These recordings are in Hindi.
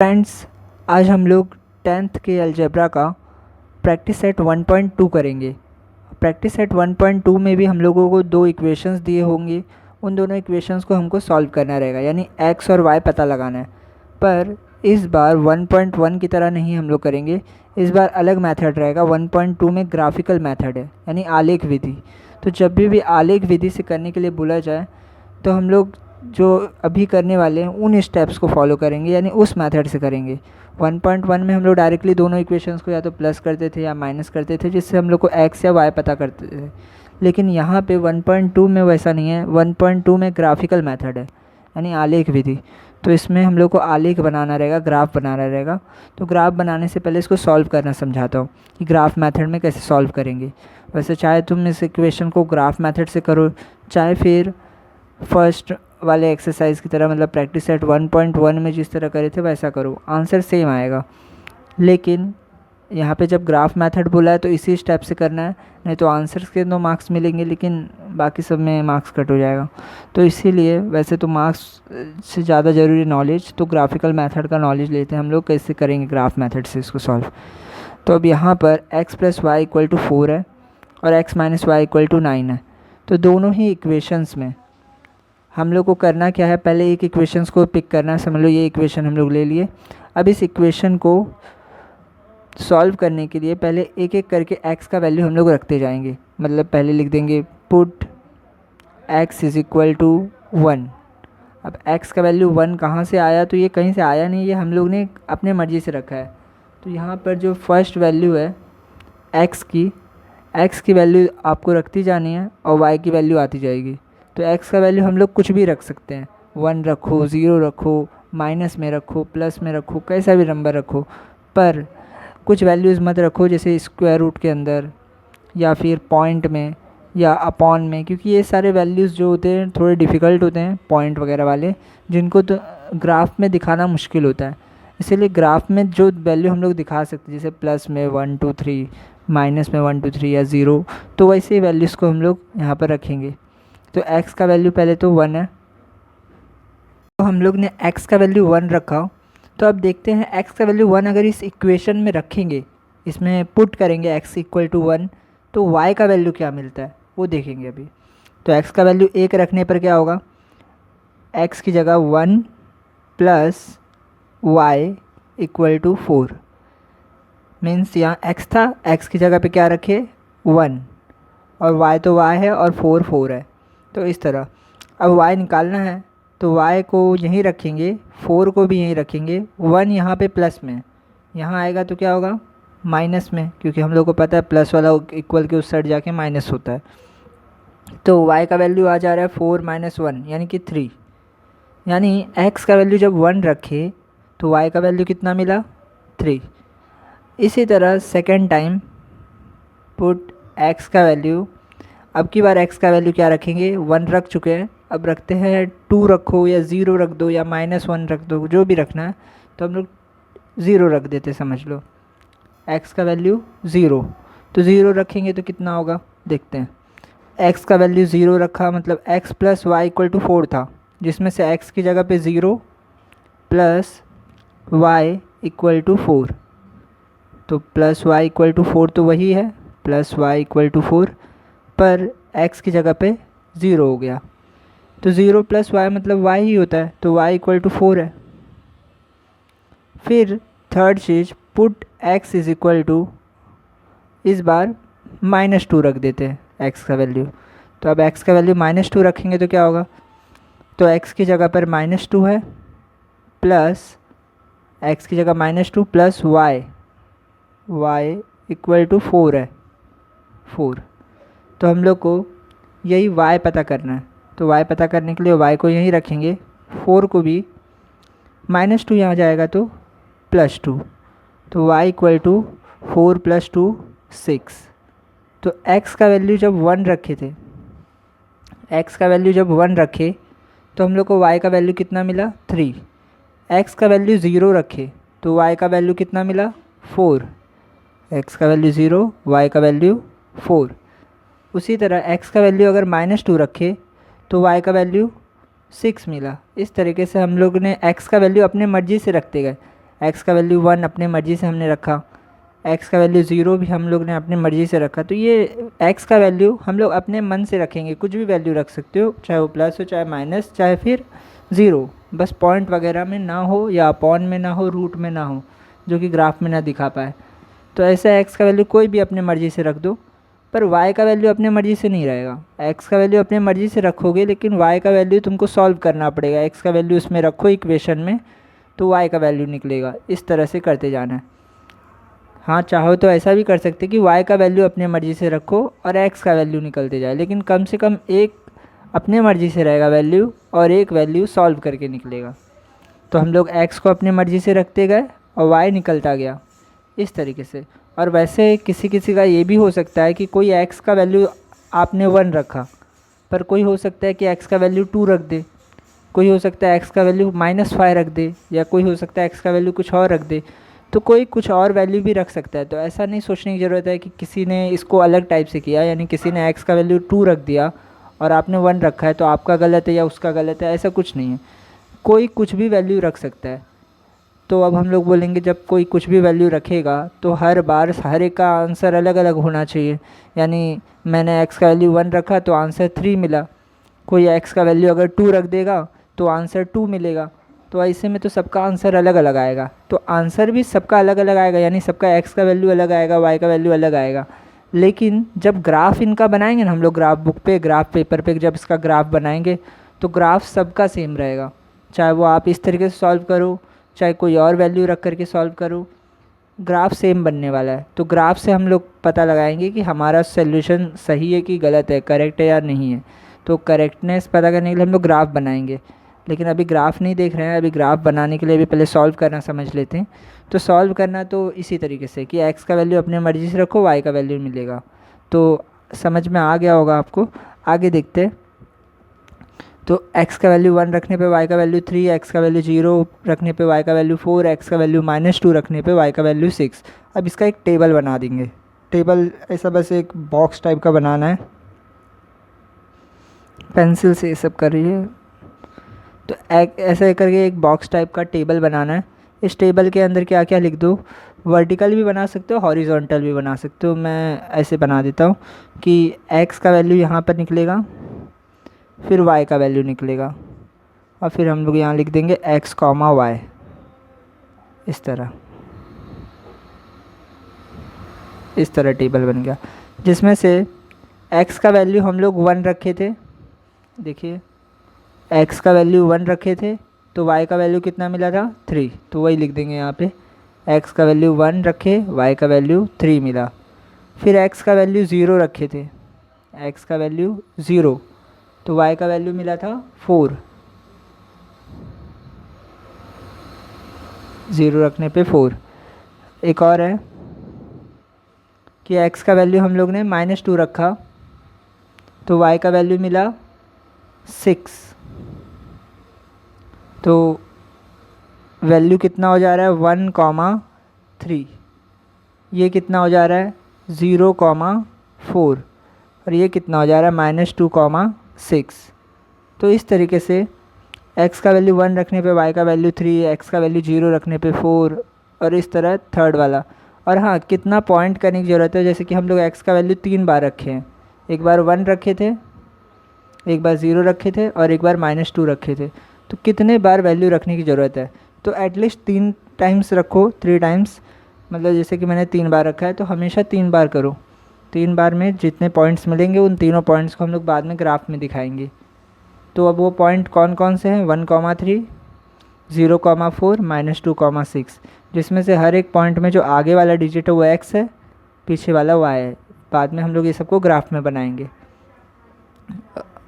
फ्रेंड्स, आज हम लोग 10th के अलजेब्रा का प्रैक्टिस सेट 1.2 करेंगे। प्रैक्टिस सेट 1.2 में भी हम लोगों को दो इक्वेशंस दिए होंगे। उन दोनों इक्वेशंस को हमको सॉल्व करना रहेगा, यानी x और y पता लगाना है। पर इस बार 1.1 की तरह नहीं हम लोग करेंगे। इस बार अलग मेथड रहेगा। 1.2 में ग्राफिकल मेथड है, यानी आलेख विधि। तो जब भी आलेख विधि से करने के लिए बोला जाए तो हम लोग जो अभी करने वाले हैं उन स्टेप्स को फॉलो करेंगे, यानी उस मेथड से करेंगे। 1.1 में हम लोग डायरेक्टली दोनों इक्वेशंस को या तो प्लस करते थे या माइनस करते थे, जिससे हम लोग को x या y पता करते थे। लेकिन यहाँ पे 1.2 में वैसा नहीं है। 1.2 में ग्राफिकल मेथड है, यानी आलेख विधि। तो इसमें हम लोग को आलेख बनाना रहेगा, ग्राफ बनाना रहेगा। तो ग्राफ बनाने से पहले इसको सॉल्व करना समझाता हूँ कि ग्राफ मेथड में कैसे सॉल्व करेंगे। वैसे चाहे तुम इस इक्वेशन को ग्राफ मेथड से करो, चाहे फिर फर्स्ट वाले एक्सरसाइज की तरह, मतलब प्रैक्टिस सेट 1.1 में जिस तरह करे थे वैसा करो, आंसर सेम आएगा। लेकिन यहाँ पे जब ग्राफ मेथड बोला है तो इसी स्टेप से करना है, नहीं तो आंसर्स के 2 मार्क्स मिलेंगे लेकिन बाकी सब में मार्क्स कट हो जाएगा। तो इसीलिए वैसे तो मार्क्स से ज़्यादा ज़रूरी नॉलेज, तो ग्राफिकल मेथड का नॉलेज लेते हैं हम लोग, कैसे करेंगे ग्राफ मेथड से इसको सॉल्व। तो अब यहाँ पर x + y = 4 है और x - y = 9 है। तो दोनों ही इक्वेशंस में हम लोग को करना क्या है, पहले एक इक्वेशंस को पिक करना है। समझ लो ये इक्वेशन हम लोग ले लिए। अब इस इक्वेशन को सॉल्व करने के लिए पहले एक एक करके x का वैल्यू हम लोग रखते जाएंगे। मतलब पहले लिख देंगे पुट x = 1। अब x का वैल्यू 1 कहाँ से आया, तो ये कहीं से आया नहीं, ये हम लोग ने अपने मर्ज़ी से रखा है। तो यहाँ पर जो फर्स्ट वैल्यू है x की वैल्यू आपको रखती जानी है और y की वैल्यू आती जाएगी। तो x का वैल्यू हम लोग कुछ भी रख सकते हैं, 1 रखो, 0 रखो, माइनस में रखो, प्लस में रखो, कैसा भी नंबर रखो। पर कुछ वैल्यूज़ मत रखो, जैसे स्क्वायर रूट के अंदर या फिर पॉइंट में या अपॉन में, क्योंकि ये सारे वैल्यूज़ जो होते हैं थोड़े डिफ़िकल्ट होते हैं, पॉइंट वगैरह वाले, जिनको तो ग्राफ में दिखाना मुश्किल होता है। इसीलिए ग्राफ में जो वैल्यू हम लोग दिखा सकते हैं, जैसे प्लस में 1 2 3, माइनस में 1 2 3 या 0, तो वैसे ही वैल्यूज़ को हम लोग यहाँ पर रखेंगे। तो x का वैल्यू पहले तो 1 है, तो हम लोग ने x का वैल्यू 1 रखा। तो अब देखते हैं x का वैल्यू 1 अगर इस इक्वेशन में रखेंगे, इसमें पुट करेंगे x = 1, तो y का वैल्यू क्या मिलता है वो देखेंगे अभी। तो x का वैल्यू 1 रखने पर क्या होगा, x की जगह 1 + y = 4। मीन्स यहाँ x था, x की जगह पे क्या रखे 1, और y तो y है और 4 4 है। तो इस तरह अब y निकालना है, तो y को यहीं रखेंगे, 4 को भी यहीं रखेंगे, 1 यहाँ पे प्लस में, यहाँ आएगा तो क्या होगा माइनस में, क्योंकि हम लोग को पता है प्लस वाला इक्वल के उस साइड जाके माइनस होता है। तो y का वैल्यू आ जा रहा है 4 - 1 यानी कि 3। यानी x का वैल्यू जब 1 रखे तो y का वैल्यू कितना मिला 3। इसी तरह सेकेंड टाइम पुट x का वैल्यू, अब की बार x का वैल्यू क्या रखेंगे, 1 रख चुके हैं, अब रखते हैं 2 रखो या 0 रख दो या -1 रख दो, जो भी रखना है। तो हम लोग 0 रख देते, समझ लो x का वैल्यू 0। तो 0 रखेंगे तो कितना होगा देखते हैं। x का वैल्यू 0 रखा, मतलब x + y = 4 था, जिसमें से x की जगह पे 0 + y = 4। तो +y = 4 तो वही है, +y = 4, पर x की जगह पे 0 हो गया। तो 0 + y मतलब y ही होता है, तो y = 4 है। फिर थर्ड चीज़ पुट x = इस बार -2 रख देते हैं x का वैल्यू। तो अब x का वैल्यू -2 रखेंगे तो क्या होगा, तो x की जगह पर -2 है, प्लस x की जगह -2 + y = 4 है, 4। तो हम लोग को यही y पता करना है। तो y पता करने के लिए y को यहीं रखेंगे, 4 को भी, -2 यहाँ जाएगा तो +2, तो y = 4 + 2 6। तो x का वैल्यू जब 1 रखे थे, x का वैल्यू जब 1 रखे तो हम लोग को y का वैल्यू कितना मिला 3। x का वैल्यू 0 रखे तो y का वैल्यू कितना मिला 4। x का वैल्यू 0, y का वैल्यू 4। उसी तरह x का वैल्यू अगर -2 रखे तो y का वैल्यू 6 मिला। इस तरीके से हम लोग ने x का वैल्यू अपने मर्ज़ी से रखते गए। एक्स का वैल्यू 1 अपने मर्ज़ी से हमने रखा, एक्स का वैल्यू 0 भी हम लोग ने अपनी मर्ज़ी से रखा। तो ये एक्स का वैल्यू हम लोग अपने मन से रखेंगे, कुछ भी वैल्यू रख सकते हो, चाहे वो प्लस हो चाहे माइनस चाहे फिर 0, बस पॉइंट वगैरह में ना हो या अपॉन में ना हो, रूट में ना हो, जो कि ग्राफ में ना दिखा पाए। तो ऐसा एक्स का वैल्यू कोई भी अपने मर्ज़ी से रख दो, पर वाई का वैल्यू अपने मर्ज़ी से नहीं रहेगा। एक्स का वैल्यू अपने मर्ज़ी से रखोगे लेकिन वाई का वैल्यू तुमको सॉल्व करना पड़ेगा। एक्स का वैल्यू उसमें रखो इक्वेशन में तो वाई का वैल्यू निकलेगा। इस तरह से करते जाना है। हाँ, चाहो तो ऐसा भी कर सकते कि y का वैल्यू अपने मर्ज़ी से रखो और x का वैल्यू निकलते जाए, लेकिन कम से कम एक अपने मर्ज़ी से रहेगा वैल्यू और एक वैल्यू सॉल्व करके निकलेगा। तो हम लोग x को अपने मर्ज़ी से रखते गए और y निकलता गया इस तरीके से। और वैसे किसी किसी का ये भी हो सकता है कि कोई x का वैल्यू आपने 1 रखा, पर कोई हो सकता है कि x का वैल्यू 2 रख दे, कोई हो सकता है x का वैल्यू -5 रख दे, या कोई हो सकता है x का वैल्यू कुछ और रख दे, तो कोई कुछ और वैल्यू भी रख सकता है। तो ऐसा नहीं सोचने की ज़रूरत है कि किसी ने इसको अलग टाइप से किया, यानी किसी ने x का वैल्यू 2 रख दिया और आपने 1 रखा है तो आपका गलत है या उसका गलत है, ऐसा कुछ नहीं है। कोई कुछ भी वैल्यू रख सकता है। तो अब हम लोग बोलेंगे जब कोई कुछ भी वैल्यू रखेगा तो हर बार हर एक का आंसर अलग अलग होना चाहिए। यानी मैंने x का वैल्यू 1 रखा तो आंसर 3 मिला, कोई x का वैल्यू अगर 2 रख देगा तो आंसर 2 मिलेगा। तो ऐसे में तो सबका आंसर अलग अलग आएगा, तो आंसर भी सबका अलग अलग आएगा, यानी सबका x का वैल्यू अलग आएगा, y का वैल्यू अलग आएगा। लेकिन जब ग्राफ इनका बनाएंगे ना हम लोग, ग्राफ बुक पे ग्राफ पेपर पे जब इसका ग्राफ बनाएंगे तो ग्राफ सबका सेम रहेगा, चाहे वो आप इस तरीके से सॉल्व करो चाहे कोई और वैल्यू रख करके सॉल्व करो, ग्राफ सेम बनने वाला है। तो ग्राफ से हम लोग पता लगाएंगे कि हमारा सोल्यूशन सही है कि गलत है, करेक्ट है या नहीं है। तो करेक्टनेस पता करने के लिए हम लोग ग्राफ बनाएंगे, लेकिन अभी ग्राफ नहीं देख रहे हैं। अभी ग्राफ बनाने के लिए भी पहले सॉल्व करना समझ लेते हैं। तो सॉल्व करना तो इसी तरीके से कि x का वैल्यू अपने मर्ज़ी से रखो, y का वैल्यू मिलेगा। तो समझ में आ गया होगा आपको। आगे देखते हैं। तो x का वैल्यू 1 रखने पे y का वैल्यू 3, x का वैल्यू 0 रखने पे y का वैल्यू 4, x का वैल्यू -2 रखने पे y का वैल्यू 6। अब इसका एक टेबल बना देंगे। टेबल ऐसा बस एक बॉक्स टाइप का बनाना है, पेंसिल से ये सब कर रही है। तो ऐसा करके एक बॉक्स टाइप का टेबल बनाना है। इस टेबल के अंदर क्या क्या लिख दो, वर्टिकल भी बना सकते हो, हॉरिजॉन्टल भी बना सकते हो। मैं ऐसे बना देता हूँ कि x का वैल्यू यहाँ पर निकलेगा, फिर y का वैल्यू निकलेगा, और फिर हम लोग यहाँ लिख देंगे x, y, इस तरह टेबल बन गया, जिसमें से x का वैल्यू हम लोग 1 रखे थे। देखिए x का वैल्यू 1 रखे थे तो y का वैल्यू कितना मिला था, 3। तो वही लिख देंगे यहाँ पे, x का वैल्यू 1 रखे, y का वैल्यू 3 मिला। फिर x का वैल्यू 0 रखे थे, x का वैल्यू 0, तो y का वैल्यू मिला था 4। 0 रखने पे 4। एक और है कि x का वैल्यू हम लोग ने -2 रखा तो y का वैल्यू मिला 6। तो वैल्यू कितना हो जा रहा है, 1, 3। ये कितना हो जा रहा है, 0, 4, और ये कितना हो जा रहा है, -2, 6। तो इस तरीके से x का वैल्यू 1 रखने पे y का वैल्यू 3, x का वैल्यू 0 रखने पे 4, और इस तरह थर्ड वाला। और हाँ, कितना पॉइंट करने की ज़रूरत है, जैसे कि हम लोग x का वैल्यू 3 बार रखे हैं, एक बार 1 रखे थे, एक बार 0 रखे थे, और एक बार -2 रखे थे। तो कितने बार वैल्यू रखने की ज़रूरत है, तो एटलीस्ट 3 टाइम्स रखो, 3 टाइम्स, मतलब जैसे कि मैंने 3 बार रखा है तो हमेशा 3 बार करो। 3 बार में जितने पॉइंट्स मिलेंगे उन तीनों पॉइंट्स को हम लोग बाद में ग्राफ में दिखाएंगे। तो अब वो पॉइंट कौन कौन से हैं, 1, 3, 0, 4, -2, 6, जिसमें से हर एक पॉइंट में जो आगे वाला डिजिट है वो x है, पीछे वाला y है। बाद में हम लोग ये सबको ग्राफ में बनाएंगे,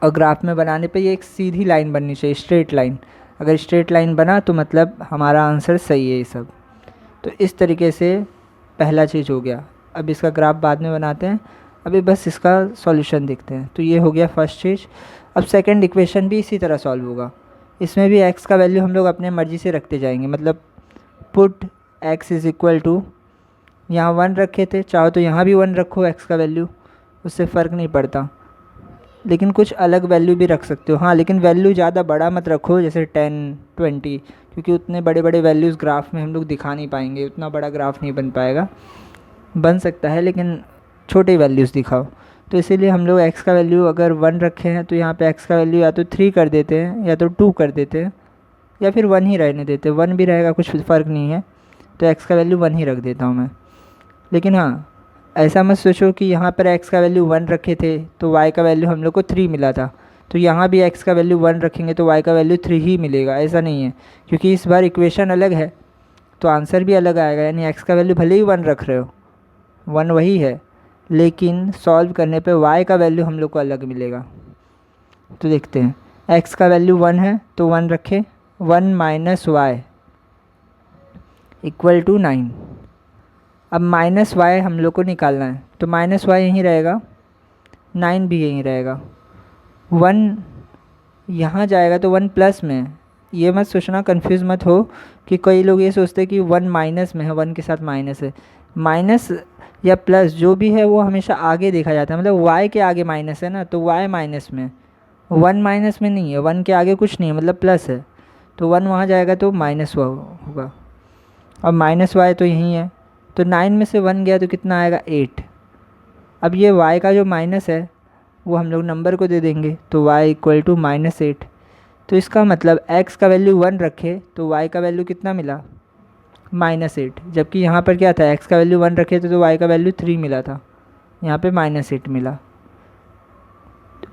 और ग्राफ में बनाने पे ये एक सीधी लाइन बननी चाहिए, स्ट्रेट लाइन। अगर स्ट्रेट लाइन बना तो मतलब हमारा आंसर सही है ये सब। तो इस तरीके से पहला चीज़ हो गया। अब इसका ग्राफ बाद में बनाते हैं, अभी बस इसका सॉल्यूशन देखते हैं। तो ये हो गया फर्स्ट चीज़। अब सेकंड इक्वेशन भी इसी तरह सॉल्व होगा। इसमें भी x का वैल्यू हम लोग अपने मर्ज़ी से रखते जाएंगे, मतलब put x is equal to, यहाँ 1 रखे थे, चाहो तो यहाँ भी 1 रखो x का वैल्यू, उससे फ़र्क नहीं पड़ता, लेकिन कुछ अलग वैल्यू भी रख सकते हो। हाँ, लेकिन वैल्यू ज़्यादा बड़ा मत रखो, जैसे 10, 20, क्योंकि उतने बड़े बड़े वैल्यूज़ ग्राफ में हम लोग दिखा नहीं पाएंगे, उतना बड़ा ग्राफ नहीं बन पाएगा, बन सकता है लेकिन छोटे वैल्यूज़ दिखाओ। तो इसीलिए हम लोग x का वैल्यू अगर 1 रखे हैं तो यहाँ पे x का वैल्यू या तो 3 कर देते हैं या तो 2 कर देते हैं या फिर 1 ही रहने देते हैं। 1 भी रहेगा कुछ फ़र्क नहीं है, तो x का वैल्यू 1 ही रख देता हूँ मैं। लेकिन हाँ, ऐसा मत सोचो कि यहाँ पर x का वैल्यू 1 रखे थे तो y का वैल्यू हम लोग को 3 मिला था, तो यहाँ भी x का वैल्यू 1 रखेंगे तो y का वैल्यू 3 ही मिलेगा, ऐसा नहीं है। क्योंकि इस बार इक्वेशन अलग है तो आंसर भी अलग आएगा। यानी x का वैल्यू भले ही 1 रख रहे हो, 1 वही है, लेकिन सॉल्व करने पे y का वैल्यू हम लोग को अलग मिलेगा। तो देखते हैं, x का वैल्यू 1 है तो 1 रखें, 1 माइनस वाई इक्वल टू 9। अब माइनस वाई हम लोग को निकालना है, तो माइनस वाई यहीं रहेगा, 9 भी यहीं रहेगा। 1 यहाँ जाएगा तो 1 प्लस में है। ये मत सोचना, कंफ्यूज मत हो कि कई लोग ये सोचते हैं कि 1 माइनस में है, 1 के साथ माइनस है। माइनस या प्लस जो भी है वो हमेशा आगे देखा जाता है, मतलब y के आगे माइनस है ना, तो y माइनस में, 1 माइनस में नहीं है, 1 के आगे कुछ नहीं है, मतलब प्लस है, तो 1 वहाँ जाएगा तो माइनस होगा। अब माइनस वाई तो यहीं है, तो 9 में से 1 गया तो कितना आएगा, 8। अब ये y का जो माइनस है वो हम लोग नंबर को दे देंगे, तो y इक्वल टू -8। तो इसका मतलब x का वैल्यू 1 रखे तो y का वैल्यू कितना मिला, -8। जबकि यहाँ पर क्या था, x का वैल्यू 1 रखे थे तो y का वैल्यू 3 मिला था, यहाँ पे -8 मिला।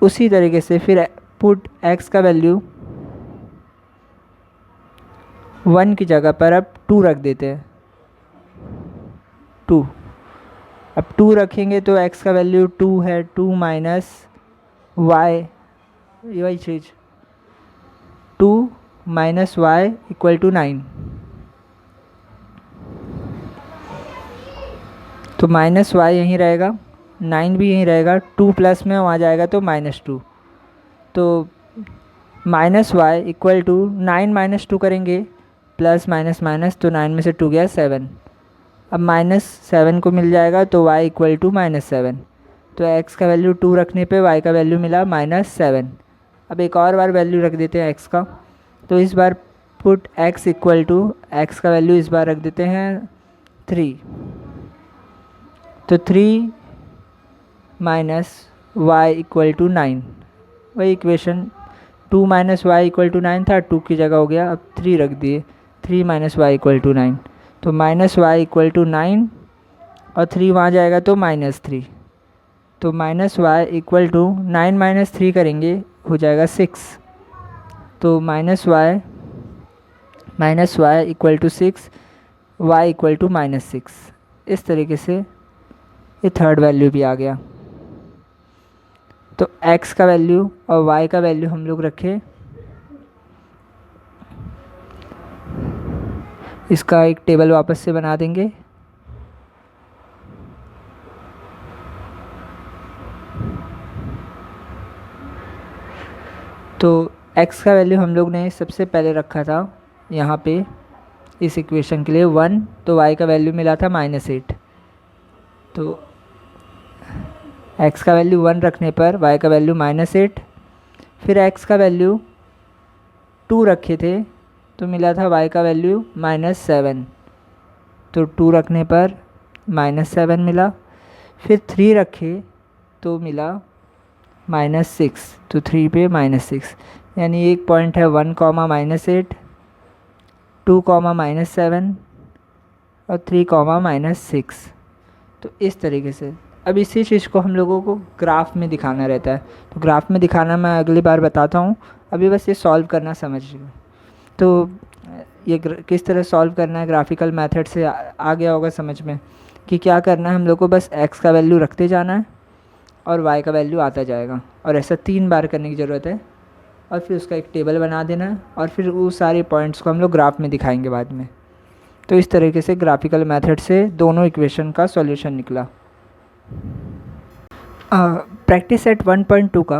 उसी तरीके से फिर पुट x का वैल्यू 1 की जगह पर अब 2 रख देते हैं, 2। अब 2 रखेंगे तो x का वैल्यू 2 है, 2 माइनस वाई, वही चीज़, 2 माइनस वाई इक्वल टू 9। तो माइनस वाई यहीं रहेगा, 9 भी यहीं रहेगा, 2 प्लस में वहाँ जाएगा तो -2। तो minus y equal to 9 minus 2 करेंगे, प्लस माइनस माइनस, तो 9 में से 2 गया 7। अब -7 को मिल जाएगा तो y इक्वल टू -7। तो x का वैल्यू 2 रखने पे y का वैल्यू मिला -7। अब एक और बार वैल्यू रख देते हैं x का, तो इस बार put x equal to, x का वैल्यू इस बार रख देते हैं 3। तो 3 माइनस वाई इक्वल टू 9, वही equation, 2 minus y equal to 9 था, 2 की जगह हो गया, अब 3 रख दिए, 3 माइनस वाई इक्वल टू 9। तो माइनस वाई इक्वल टू 9 और 3 वहाँ जाएगा तो -3। तो minus y equal to 9 minus 3 करेंगे, हो जाएगा 6। तो minus y equal to 6, y equal to -6। इस तरीके से ये थर्ड वैल्यू भी आ गया। तो x का वैल्यू और y का वैल्यू हम लोग रखे, इसका एक टेबल वापस से बना देंगे। तो x का वैल्यू हम लोग ने सबसे पहले रखा था यहाँ पे इस इक्वेशन के लिए 1, तो y का वैल्यू मिला था -8। तो x का वैल्यू 1 रखने पर y का वैल्यू -8। फिर x का वैल्यू 2 रखे थे तो मिला था y का वैल्यू -7। तो 2 रखने पर -7 मिला। फिर 3 रखे तो मिला -6, तो 3 पे -6, यानी एक पॉइंट है 1, -8, 2, -7 और 3, -6। तो इस तरीके से अब इसी चीज़ को हम लोगों को ग्राफ में दिखाना रहता है। तो ग्राफ में दिखाना मैं अगली बार बताता हूँ, अभी बस ये सॉल्व करना समझिए। तो ये किस तरह सॉल्व करना है ग्राफिकल मेथड से आ गया होगा समझ में कि क्या करना है हम लोग को। बस x का वैल्यू रखते जाना है और y का वैल्यू आता जाएगा, और ऐसा 3 बार करने की ज़रूरत है। और फिर उसका एक टेबल बना देना है और फिर वो सारे पॉइंट्स को हम लोग ग्राफ में दिखाएंगे बाद में। तो इस तरीके से ग्राफिकल मेथड से दोनों इक्वेशन का सॉल्यूशन निकला। प्रैक्टिस सेट 1.2 का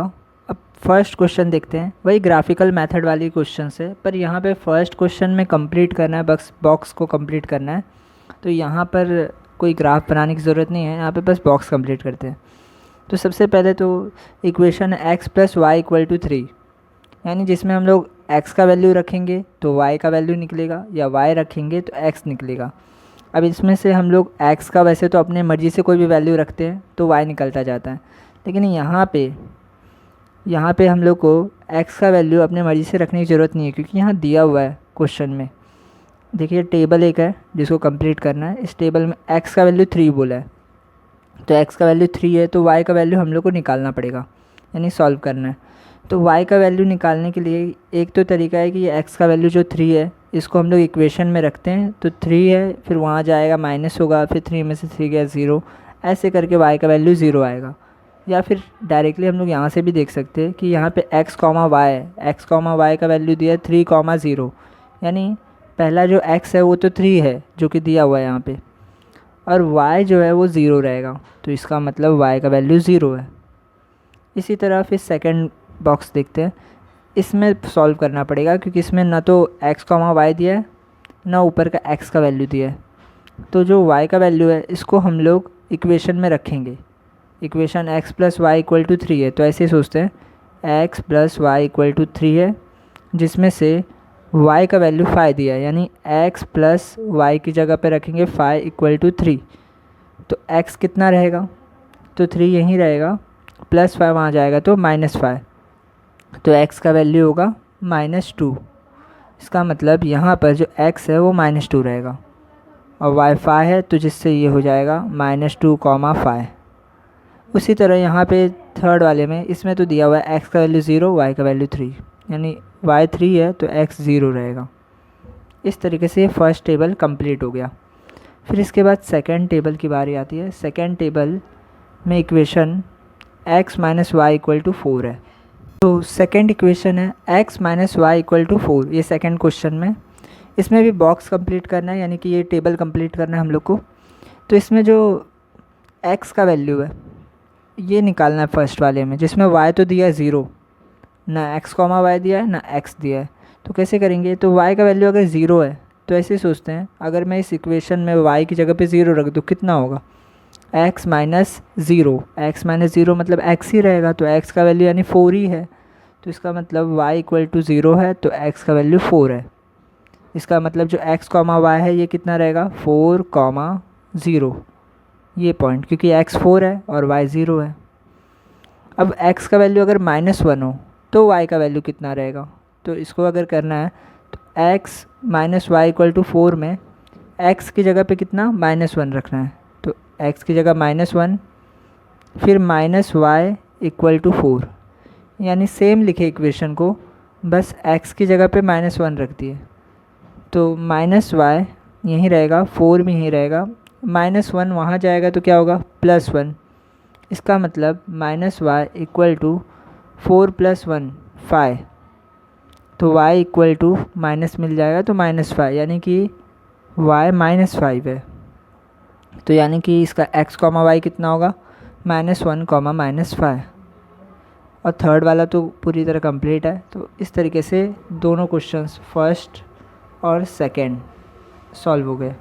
अब फर्स्ट क्वेश्चन देखते हैं। वही ग्राफिकल मेथड वाली क्वेश्चन है, पर यहाँ पे फर्स्ट क्वेश्चन में कंप्लीट करना है, बॉक्स को कंप्लीट करना है। तो यहाँ पर कोई ग्राफ बनाने की ज़रूरत नहीं है, यहाँ पे बस बॉक्स कंप्लीट करते हैं। तो सबसे पहले तो इक्वेशन x + y = 3, यानी जिसमें हम लोग x का वैल्यू रखेंगे तो y का वैल्यू निकलेगा, या y रखेंगे तो x निकलेगा। अब इसमें से हम लोग x का वैसे तो अपने मर्ज़ी से कोई भी वैल्यू रखते हैं तो y निकलता जाता है, लेकिन यहाँ पे हम लोग को x का वैल्यू अपने मर्ज़ी से रखने की ज़रूरत नहीं है, क्योंकि यहाँ दिया हुआ है क्वेश्चन में। देखिए टेबल एक है जिसको कंप्लीट करना है, इस टेबल में x का वैल्यू 3 बोला है, तो x का वैल्यू 3 है तो y का वैल्यू हम लोग को निकालना पड़ेगा, यानी सॉल्व करना है। तो y का वैल्यू निकालने के लिए एक तो तरीका है कि ये x का वैल्यू जो 3 है इसको हम लोग इक्वेशन में रखते हैं, तो 3 है फिर वहाँ जाएगा माइनस होगा, फिर 3 में से 3 गया 0, ऐसे करके y का वैल्यू 0 आएगा। या फिर डायरेक्टली हम लोग यहाँ से भी देख सकते हैं कि यहाँ पे x कॉमा वाई है, x कॉमा वाई का वैल्यू दिया है 3,0, यानी पहला जो x है वो तो 3 है जो कि दिया हुआ है यहाँ पे, और y जो है वो 0 रहेगा, तो इसका मतलब y का वैल्यू 0 है। इसी तरह फिर सेकंड बॉक्स देखते हैं, इसमें सॉल्व करना पड़ेगा क्योंकि इसमें ना तो x कॉमा वाई दिया है ना ऊपर का x का वैल्यू दिया है। तो जो y का वैल्यू है इसको हम लोग इक्वेशन में रखेंगे। Equation x plus y equal to 3 है, तो ऐसे ही सोचते हैं x plus y equal to 3 है, जिसमें से y का वैल्यू 5 दिया है, यानी x प्लस वाई की जगह पे रखेंगे 5 इक्वल टू 3। तो x कितना रहेगा, तो 3 यहीं रहेगा, प्लस 5 वहाँ जाएगा तो -5, तो x का वैल्यू होगा -2। इसका मतलब यहाँ पर जो x है वो -2 रहेगा, और y 5 है तो जिससे ये हो जाएगा -2,5। उसी तरह यहाँ पे थर्ड वाले में इसमें तो दिया हुआ है x का वैल्यू 0, y का वैल्यू 3, यानी y 3 है तो x 0 रहेगा। इस तरीके से फर्स्ट टेबल कंप्लीट हो गया। फिर इसके बाद सेकंड टेबल की बारी आती है। सेकंड टेबल में equation x minus y equal to 4 है। तो सेकंड इक्वेशन है x minus y equal to 4, ये सेकंड क्वेश्चन में। इसमें भी बॉक्स कंप्लीट करना है, यानी कि ये टेबल कंप्लीट करना है हम लोग को। तो इसमें जो x का वैल्यू है ये निकालना है फर्स्ट वाले में, जिसमें y तो दिया है 0, ना x कॉमा वाई दिया है ना x दिया है। तो कैसे करेंगे, तो y का वैल्यू अगर 0 है तो ऐसे सोचते हैं, अगर मैं इस इक्वेशन में y की जगह पे 0 रख दूँ कितना होगा, x माइनस 0, x माइनस 0 मतलब x ही रहेगा, तो x का वैल्यू यानी 4 ही है, तो इसका मतलब y इक्वल टू 0 है तो x का वैल्यू 4 है। इसका मतलब जो x कॉमा वाई है ये कितना रहेगा, 4,0, ये पॉइंट, क्योंकि x 4 है और y 0 है। अब x का वैल्यू अगर -1 हो तो y का वैल्यू कितना रहेगा, तो इसको अगर करना है तो x minus y equal to 4 में x की जगह पे कितना -1 रखना है, तो x की जगह -1 फिर -y इक्वल टू 4, यानी सेम लिखे इक्वेशन को, बस x की जगह पे -1 रख दिए, तो -y यहीं रहेगा, 4 भी यहीं रहेगा, -1 वहाँ जाएगा तो क्या होगा +1। इसका मतलब -y इक्वल टू 4 + 1 5, तो y इक्वल टू माइनस मिल जाएगा तो -5, यानी कि y -5 है। तो यानी कि इसका x कॉमा वाई कितना होगा, -1, -5। और थर्ड वाला तो पूरी तरह कंप्लीट है। तो इस तरीके से दोनों क्वेश्चंस फर्स्ट और सेकंड सॉल्व हो गए।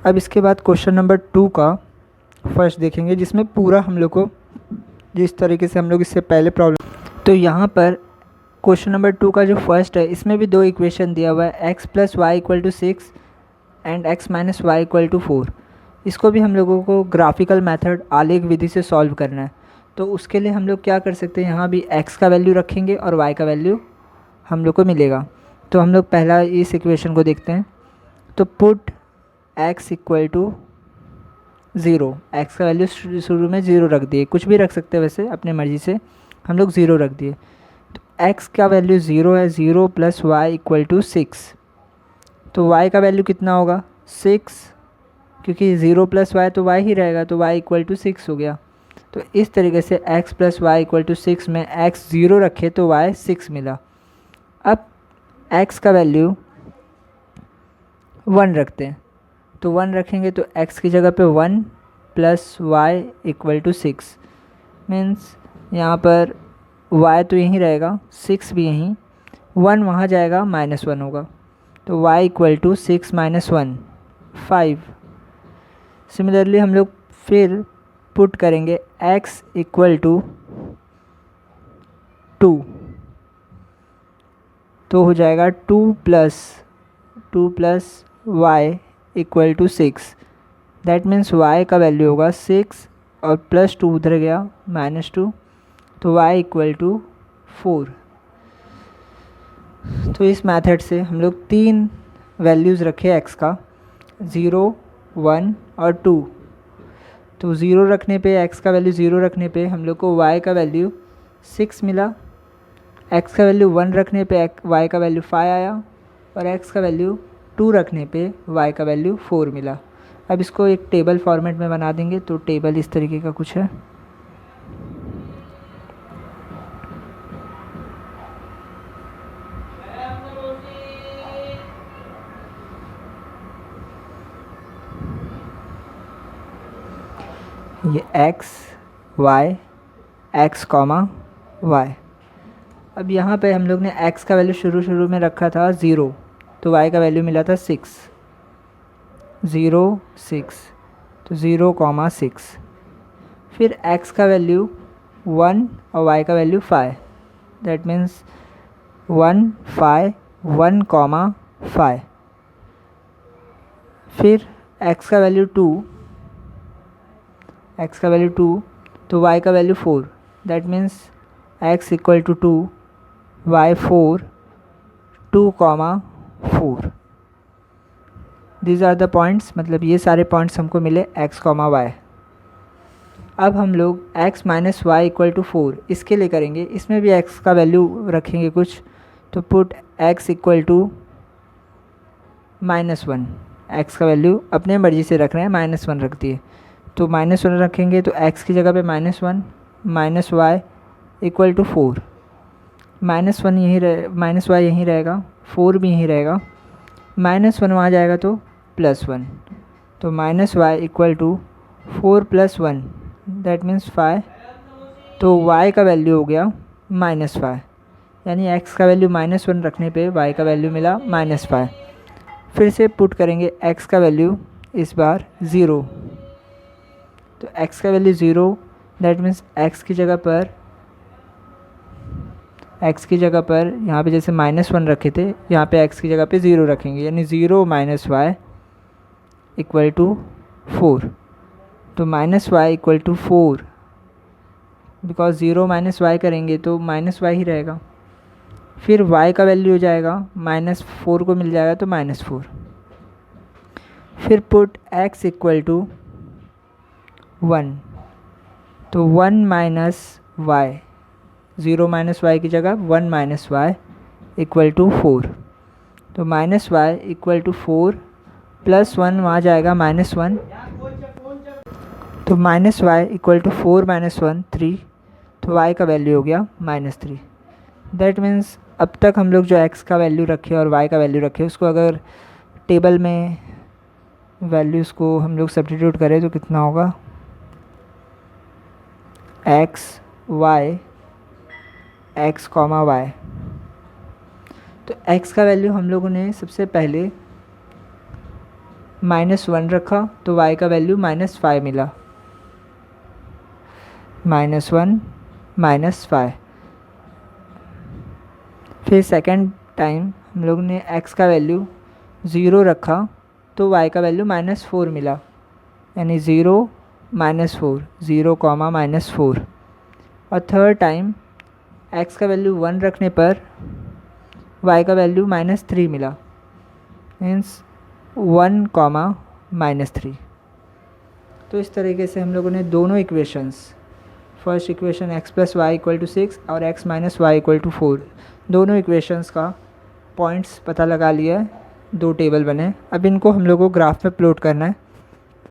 अब इसके बाद क्वेश्चन नंबर 2 का फर्स्ट देखेंगे, जिसमें पूरा हम लोग को जिस तरीके से हम लोग इससे पहले प्रॉब्लम, तो यहाँ पर क्वेश्चन नंबर 2 का जो फर्स्ट है इसमें भी दो इक्वेशन दिया हुआ है, x plus y equal to 6 and x minus y equal to 4। इसको भी हम लोगों को ग्राफिकल मेथड आलेख विधि से सॉल्व करना है। तो उसके लिए हम लोग क्या कर सकते हैं, यहाँ भी x का वैल्यू रखेंगे और y का वैल्यू हम लोग को मिलेगा। तो हम लोग पहला इस इक्वेशन को देखते हैं। तो put x equal to 0, x का वैल्यू शुरू में 0 रख दिए, कुछ भी रख सकते हैं वैसे अपने मर्ज़ी से, हम लोग 0 रख दिए। तो x का वैल्यू 0 है, 0 प्लस वाई इक्वल टू 6, तो y का वैल्यू कितना होगा 6, क्योंकि 0 प्लस वाई तो y ही रहेगा, तो y इक्वल टू 6 हो गया। तो इस तरीके से x plus y equal to 6 में x 0 रखे तो y 6 मिला। अब x का वैल्यू 1 रखते हैं, तो 1 रखेंगे तो x की जगह पे 1 plus y equal to 6, means यहाँ पर y तो यहीं रहेगा, 6 भी यहीं, 1 वहाँ जाएगा -1 होगा, तो y equal to 6 minus 1 5। Similarly हम लोग फिर पुट करेंगे x इक्वल टू 2, तो हो जाएगा 2 plus y equal to 6। That means y का वैल्यू होगा 6 और +2 उधर गया -2, तो y इक्वल टू 4। तो इस मेथड से हम लोग 3 वैल्यूज़ रखे x का, 0, 1 और 2। तो 0 रखने पे x का वैल्यू 0 रखने पे हम लोग को y का वैल्यू 6 मिला, x का वैल्यू 1 रखने पे y का वैल्यू 5 आया और x का वैल्यू 2 रखने पे y का वैल्यू 4 मिला। अब इसको एक टेबल फॉर्मेट में बना देंगे, तो टेबल इस तरीके का कुछ है। ये x, y, x, y। अब यहाँ पे हम लोग ने x का वैल्यू शुरू में रखा था 0, तो y का वैल्यू मिला था 6, 0, 6, तो 0, 6। फिर x का वैल्यू 1 और y का वैल्यू 5, दैट मीन्स 1, 5, 1, 5। फिर x का वैल्यू 2, तो y का value 4, that means x equal to 2, y 4, 2, 4। These are the points, मतलब ये सारे पॉइंट्स हमको मिले x, y। अब हम लोग x minus y equal to 4 इसके लिए करेंगे, इसमें भी x का वैल्यू रखेंगे कुछ, तो put x equal to -1। x का वैल्यू अपने मर्जी से रख रहे हैं, -1 रख दिए, तो -1 रखेंगे तो x की जगह पे -1 माइनस वाई इक्वल टू 4। -1 यहीं रहे, -y यहीं रहेगा, 4 भी यहीं रहेगा, -1 वहाँ जाएगा तो +1, तो -y equal to 4 + 1, that means 5। तो y का वैल्यू हो गया -5, यानी x का वैल्यू -1 रखने पे y का वैल्यू मिला -5। फिर से पुट करेंगे x का वैल्यू इस बार 0, तो x का वैल्यू 0, दैट मीन्स x की जगह पर यहाँ पे जैसे -1 रखे थे, यहाँ पे x की जगह पे 0 रखेंगे, यानी 0 - y इक्वल टू 4। तो -y equal to 4, because 0 - y करेंगे तो -y ही रहेगा। फिर y का वैल्यू हो जाएगा -4 को मिल जाएगा तो -4। फिर पुट x इक्वल टू 1, तो 1 - y, 0 - y की जगह 1 - y इक्वल टू 4, तो -y इक्वल टू 4 + 1 वहाँ जाएगा -1, तो -y इक्वल टू 4 - 1 3, तो y का वैल्यू हो गया -3। दैट मीन्स अब तक हम लोग जो x का वैल्यू रखे और y का वैल्यू रखे, उसको अगर टेबल में वैल्यूज़ को हम लोग सब्स्टिट्यूट करें तो कितना होगा, x, y, y। तो x का वैल्यू हम लोगों ने सबसे पहले -1 रखा, तो y का वैल्यू -5 मिला, -1 -5। फिर सेकेंड टाइम हम लोग ने x का वैल्यू 0 रखा, तो y का वैल्यू -4 मिला, यानी 0 -4, 0, -4। और थर्ड टाइम x का वैल्यू 1 रखने पर y का वैल्यू -3 मिला, मीन्स 1, -3। तो इस तरीके से हम लोगों ने दोनों equations, first equation x + y equal to 6 और x - y इक्वल टू 4, दोनों इक्वेशंस का पॉइंट्स पता लगा लिया है, 2 टेबल बने। अब इनको हम लोग को ग्राफ में प्लॉट करना है।